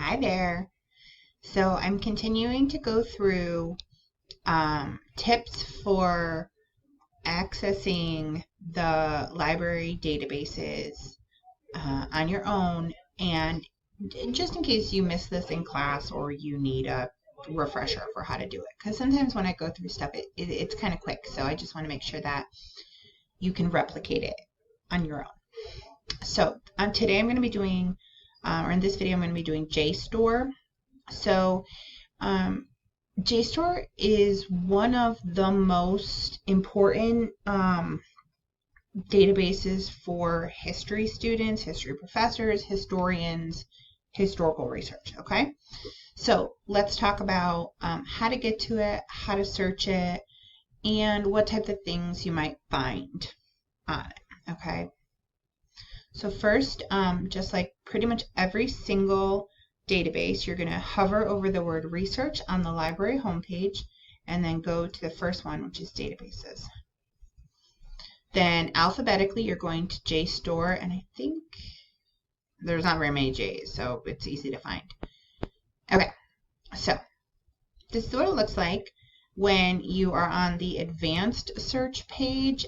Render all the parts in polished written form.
Hi there. So I'm continuing to go through tips for accessing the library databases on your own, and just in case you missed this in class or you need a refresher for how to do it. Because sometimes when I go through stuff, it's kind of quick. So I just want to make sure that you can replicate it on your own. So today I'm going to be doing, or in this video, I'm going to be doing JSTOR. So JSTOR is one of the most important databases for history students, history professors, historians, historical research. Okay, so let's talk about how to get to it, how to search it, and what type of things you might find on it. Okay, so first, just like pretty much every single database, you're going to hover over the word research on the library homepage and then go to the first one, which is databases. Then alphabetically, you're going to JSTOR, and I think there's not very many J's, so it's easy to find. Okay, so this is what it looks like when you are on the advanced search page.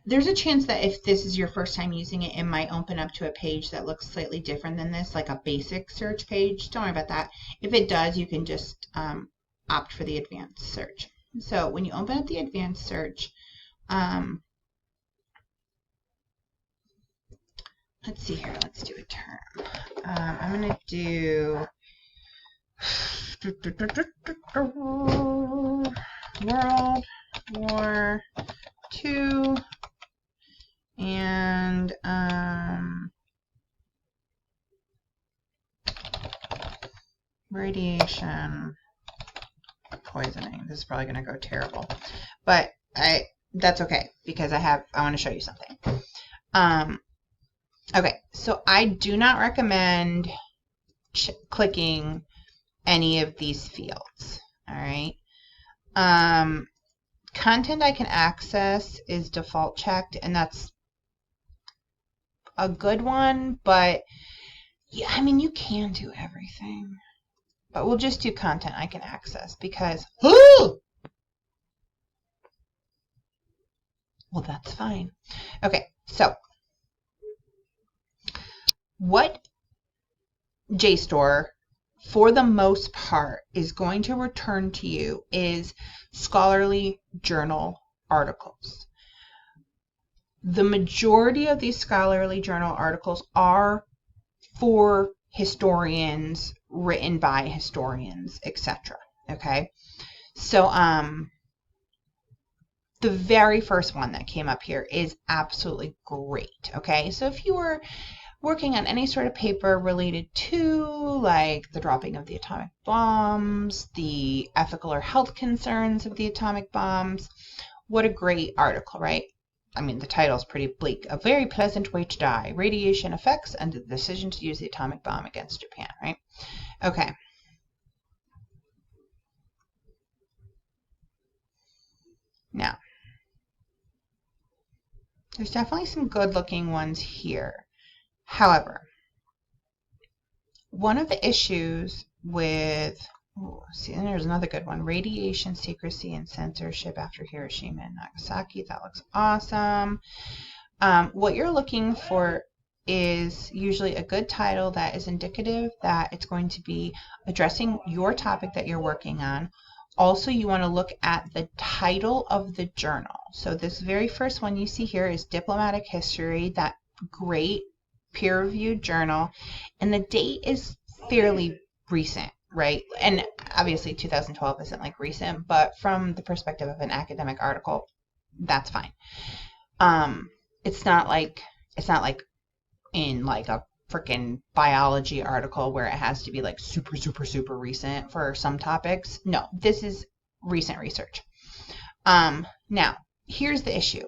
There's a chance that if this is your first time using it, it might open up to a page that looks slightly different than this, like a basic search page. Don't worry about that. If it does, you can just opt for the advanced search. So when you open up the advanced search, let's see here. Let's do a term. I'm going to do World War II and radiation poisoning. This is probably going to go terrible, but that's okay because I want to show you something. Okay, so I do not recommend clicking any of these fields. All right. Content I can access is default checked, and that's a good one, but yeah, I mean, you can do everything, but we'll just do content I can access because, well, that's fine. Okay, so what JSTOR, for the most part, is going to return to you is scholarly journal articles. The majority of these scholarly journal articles are for historians, written by historians, etc. Okay, so the very first one that came up here is absolutely great. Okay, so if you were working on any sort of paper related to like the dropping of the atomic bombs, the ethical or health concerns of the atomic bombs, what a great article, right? I mean, the title is pretty bleak. A very pleasant way to die. Radiation effects and the decision to use the atomic bomb against Japan, right? Okay. Now, there's definitely some good looking ones here. However, one of the issues with, see, and there's another good one, radiation secrecy and censorship after Hiroshima and Nagasaki. That looks awesome. What you're looking for is usually a good title that is indicative that it's going to be addressing your topic that you're working on. Also, you want to look at the title of the journal. So this very first one you see here is Diplomatic History, that great peer-reviewed journal, and the date is fairly recent, right? And obviously 2012 isn't like recent, but from the perspective of an academic article, that's fine. It's not like in like a freaking biology article where it has to be like super recent for some topics. No, this is recent research. Now here's the issue.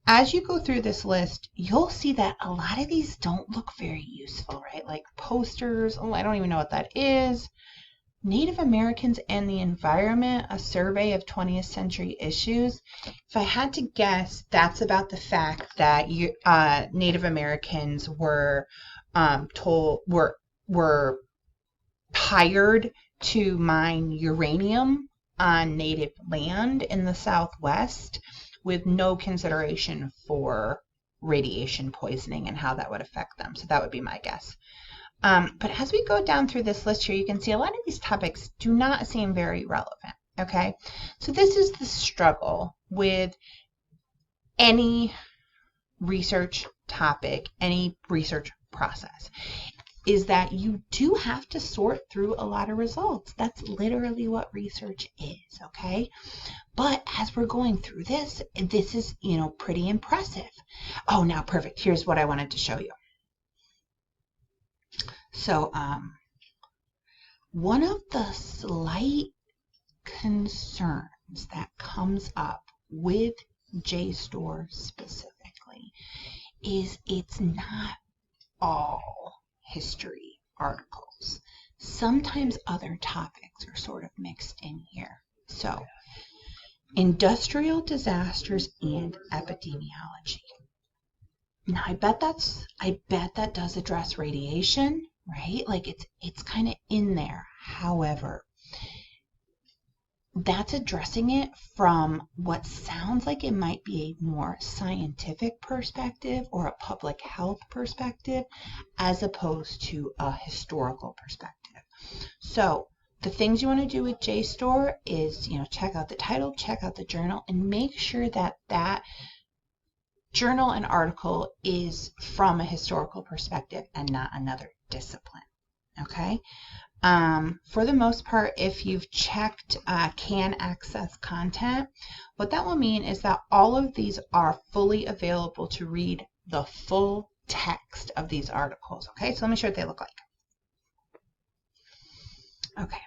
As you go through this list, you'll see that a lot of these don't look very useful, right? Like posters. Oh, I don't even know what that is. Native Americans and the Environment, a survey of 20th century issues. If I had to guess, that's about the fact that Native Americans were were hired to mine uranium on native land in the Southwest with no consideration for radiation poisoning and how that would affect them. So that would be my guess. But as we go down through this list here, you can see a lot of these topics do not seem very relevant, okay? So this is the struggle with any research topic, any research process, is that you do have to sort through a lot of results. That's literally what research is, okay? But as we're going through this is, pretty impressive. Oh, now perfect. Here's what I wanted to show you. So, one of the slight concerns that comes up with JSTOR specifically is it's not all history articles. Sometimes other topics are sort of mixed in here. So, industrial disasters and epidemiology. Now, I bet that does address radiation, right? Like it's kind of in there. However, that's addressing it from what sounds like it might be a more scientific perspective or a public health perspective as opposed to a historical perspective. So the things you want to do with JSTOR is, check out the title, check out the journal, and make sure that that journal and article is from a historical perspective and not another discipline. Okay? For the most part, if you've checked can access content, what that will mean is that all of these are fully available to read the full text of these articles. Okay, so let me show you what they look like. Okay.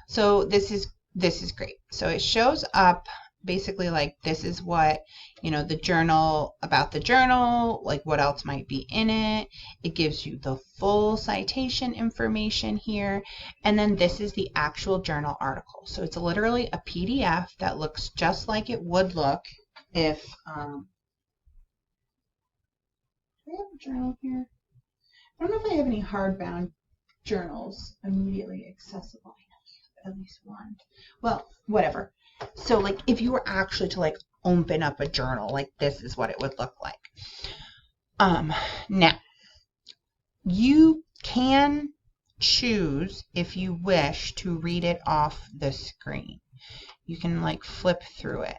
So this is great. So it shows up basically like this is what, the journal, about the journal, like what else might be in it. It gives you the full citation information here. And then this is the actual journal article. So it's literally a PDF that looks just like it would look if, do I have a journal here? I don't know if I have any hardbound journals immediately accessible. I have at least one. Well, whatever. So like if you were actually to like open up a journal, like this is what it would look like. Now you can choose if you wish to read it off the screen. You can like flip through it.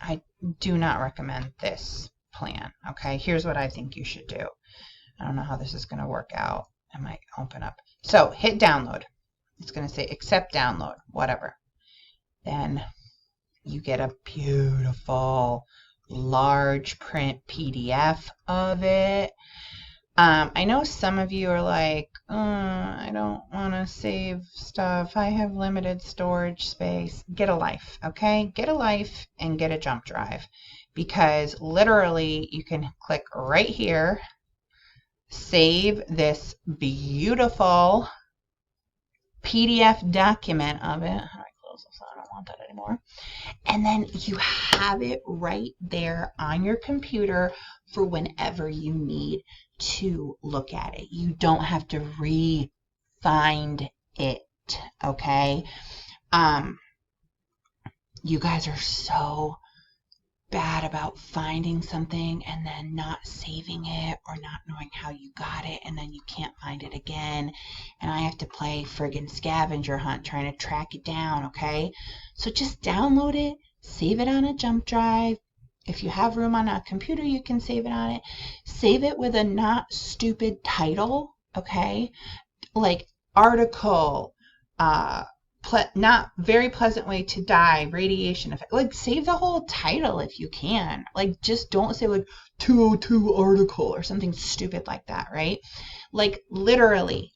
I do not recommend this plan. Okay, here's what I think you should do. I don't know how this is going to work out. I might open up. So hit download. It's going to say accept download, whatever. Then you get a beautiful large print PDF of it. I know some of you are like, I don't want to save stuff. I have limited storage space. Get a life, okay? Get a life and get a jump drive, because literally you can click right here, save this beautiful PDF document of it. I don't want that anymore. And then you have it right there on your computer for whenever you need to look at it. You don't have to re-find it, okay? You guys are so bad about finding something and then not saving it or not knowing how you got it, and then you can't find it again, and I have to play friggin' scavenger hunt trying to track it down, okay? So just download it, save it on a jump drive. If you have room on a computer, you can save it on it. Save it with a not stupid title, okay? Like article, not very pleasant way to die, radiation effect. Like save the whole title if you can. Like just don't say like 202 article or something stupid like that, right? Like literally.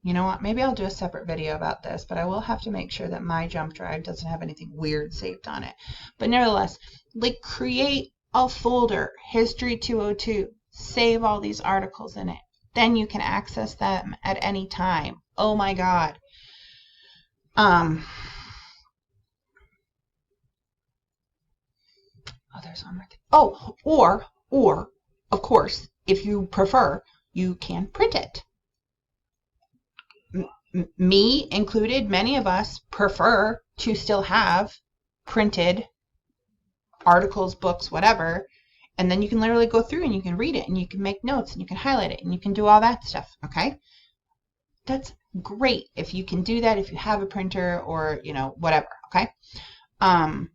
You know what? Maybe I'll do a separate video about this, but I will have to make sure that my jump drive doesn't have anything weird saved on it. But nevertheless, like create a folder, History 202. save all these articles in it. Then you can access them at any time. Oh my God. Oh, there's one more thing. Oh, or, of course, if you prefer, you can print it. Me included, many of us prefer to still have printed articles, books, whatever, and then you can literally go through and you can read it and you can make notes and you can highlight it and you can do all that stuff, okay? That's great if you can do that, if you have a printer or, whatever, okay? One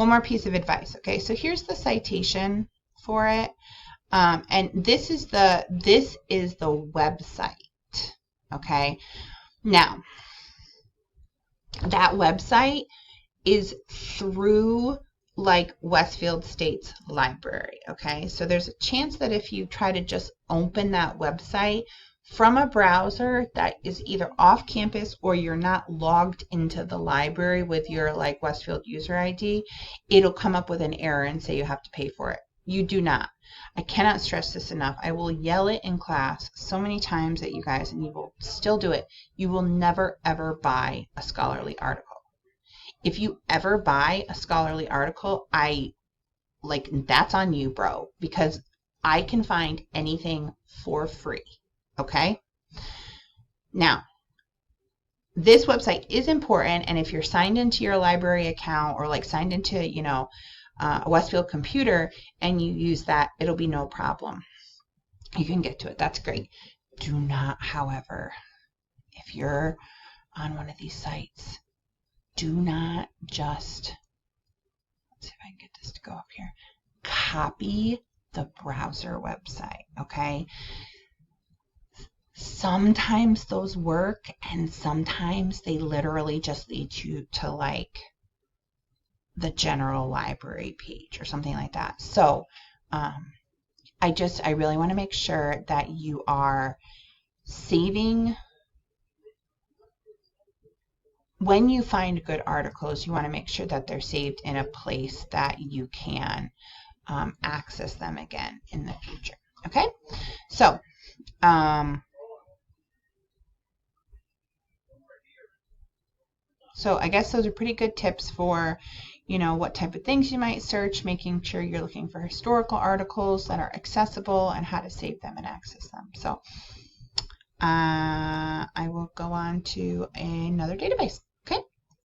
more piece of advice, okay? So here's the citation for it, and this is the website, okay? Now, that website is through like Westfield State's library, okay? So there's a chance that if you try to just open that website from a browser that is either off campus or you're not logged into the library with your like Westfield user ID, it'll come up with an error and say you have to pay for it. You do not. I cannot stress this enough. I will yell it in class so many times at you guys and you will still do it. You will never ever buy a scholarly article. If you ever buy a scholarly article, that's on you, bro, because I can find anything for free, okay? Now, this website is important, and if you're signed into your library account or like signed into, a Westfield computer and you use that, it'll be no problem. You can get to it. That's great. Do not, however, if you're on one of these sites, do not just, let's see if I can get this to go up here, copy the browser website, okay? Sometimes those work and sometimes they literally just lead you to like the general library page or something like that. So I really want to make sure that you are saving. When you find good articles, you want to make sure that they're saved in a place that you can access them again in the future. Okay, so I guess those are pretty good tips for, what type of things you might search, making sure you're looking for historical articles that are accessible and how to save them and access them. So I will go on to another database. Okay.